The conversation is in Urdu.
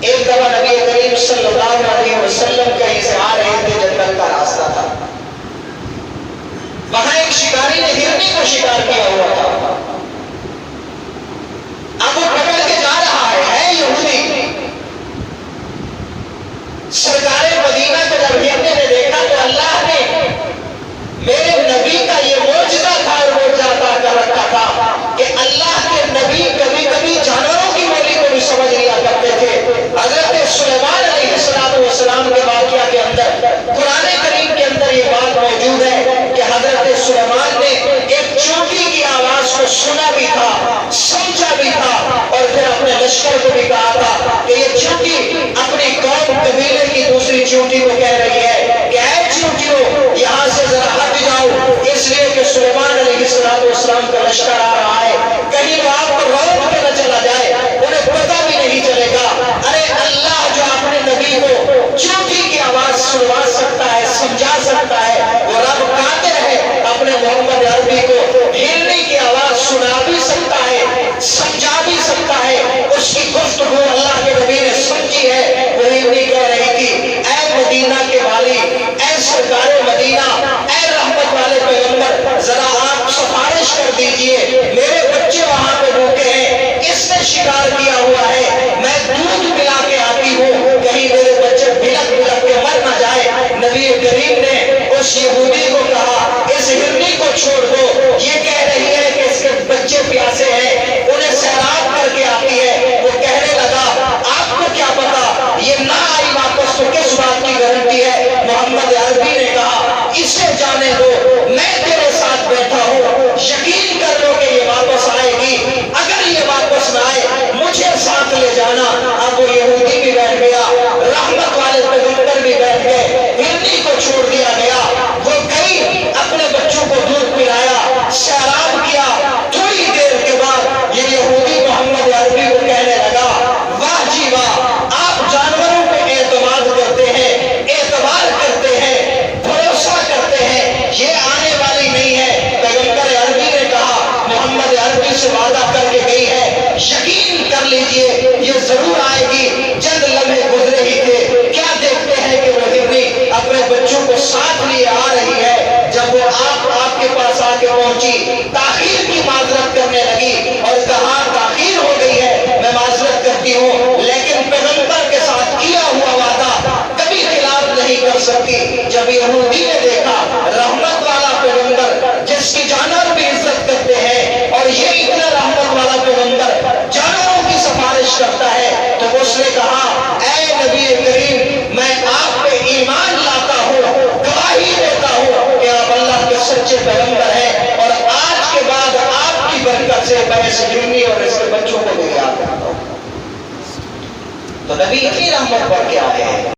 ایک دفعہ نبی کریم صلی اللہ علیہ وسلم کا اظہار ہے جنت کا راستہ تھا، وہاں ایک شکاری نے ہرنی کو شکار کیا ہوا تھا، اب وہ پکڑ کے جا رہا ہے یہودی۔ سرکار مدینہ کو جب ہرنی نے دیکھا تو اللہ نے میرے نبی کا یہ معجزہ تھا اور معجزہ عطا کر رکھا تھا کہ اللہ کے نبی کبھی کبھی جانوروں کی بولی کو بھی سمجھ لیا کرتے تھے۔ حضرت سلیمان علیہ السلام کے واقعہ کے اندر قرآن کریم کے اندر یہ بات موجود ہے کہ حضرت سلیمان نے ایک چونٹی کی آواز کو سنا بھی تھا، سمجھا بھی تھا، اور پھر اپنے لشکر کو بھی کہا تھا کہ یہ چونٹی اپنی قوم قبیلے کی دوسری چونٹی کو کہہ رہی ہے کہ اے چونٹیوں یہاں سے ذرا ہٹ جاؤ، اس لیے کہ سلیمان علیہ السلام کا لشکر آ رہا ہے، کہیں وہ آپ کو روک کے نہ چلا جائے، انہیں پتہ بھی نہیں چلے گا۔ ارے اللہ جو اپنے نبی کو چونٹی کی آواز سنوا سکتا ہے، سمجھا سکتا ہے، وہ رب قادر ہے اپنے محمد عربی کو ہرنی کی آواز سنا بھی سکتا ہے، سمجھا بھی سکتا ہے۔ اس کی گفتگو اللہ کے نبی نے سمجھی ہے۔ وہ ہرنی کہہ رہی تھی اے مدینہ کے والی، اے سرکار مدینہ، اے رحمت والے پیغمبر، ذرا آپ سفارش کر دیجئے، میرے بچے وہاں پہ بھوکے ہیں، اس نے شکار کیا ہوا ہے، میں دودھ پلا کے آتی ہوں، کہیں میرے بچے بلک بلک کے مر نہ جائے۔ نبی کریم نے اس یہودی کو کہا اس ہرنی کو چھوڑ دو، یہ کہہ رہی ہے کہ اس کے بچے پیاسے ہیں، انہیں سیراب کر کے آتی ہے۔ وہ کہنے لگا آپ کو کیا پتا یہ نہ آئی واپس تو کس بات کی گارنٹی ہے؟ محمد عربی نے کہا اسے جانے دو، میں تیرے ساتھ بیٹھا ہوں، یقین کر لو کہ یہ واپس آئے گی، اگر یہ واپس نہ آئے مجھے ساتھ لے جانا۔ اب وہ یہودی بھی بیٹھ گیا، رحمت والے پیغمبر بھی بیٹھ گئے، ہرنی کو چھوڑ دیا گیا۔ وہ گئی اپنے بچوں کو دودھ پلایا، سیراب کیا۔ تھوڑی دیر کے بعد یہ یہودی محمد عربی کو کہنے لگا واہ جی واہ، آپ جانوروں پہ اعتماد کرتے ہیں، اعتبار کرتے ہیں، بھروسہ کرتے ہیں، یہ آنے والی نہیں ہے۔ پیغمبر عربی نے کہا محمد عربی سے وعدہ کر کے گئی ہے، یقین کر لیجئے یہ ضرور آئے گی۔ چند لمحے گزرے ہی تھے، کیا دیکھتے ہیں کہ وہ ہرنی اپنے بچوں کو ساتھ لیے آ رہی ہے۔ جب وہ آپ کے پاس آ کے پہنچی، تاخیر کی معذرت کرنے لگی اور کہا تاخیر ہو گئی ہے، میں معذرت کرتی ہوں، لیکن پیغمبر کے ساتھ کیا ہوا وعدہ کبھی خلاف نہیں کر سکتی۔ جب یہودی نے دیکھا رحمت والا پیغمبر جس کی جانور بھی عزت کرتے ہیں اور یہ اتنا رحمت والا پیغمبر جانوروں کی سفارش کرتا ہے، تو اس نے کہا اے نبی کریم میں آپ پہ ایمان لاتا ہوں، گواہی دیتا ہوں کہ آپ اللہ کے سچے پیغمبر ہیں، اور آج کے بعد آپ کی برکت سے میں اس ہرنی اور اس کے بچوں کو بھی یاد کرتا ہوں۔ تو نبی اتنی رحمت پڑھ کے آئے ہیں۔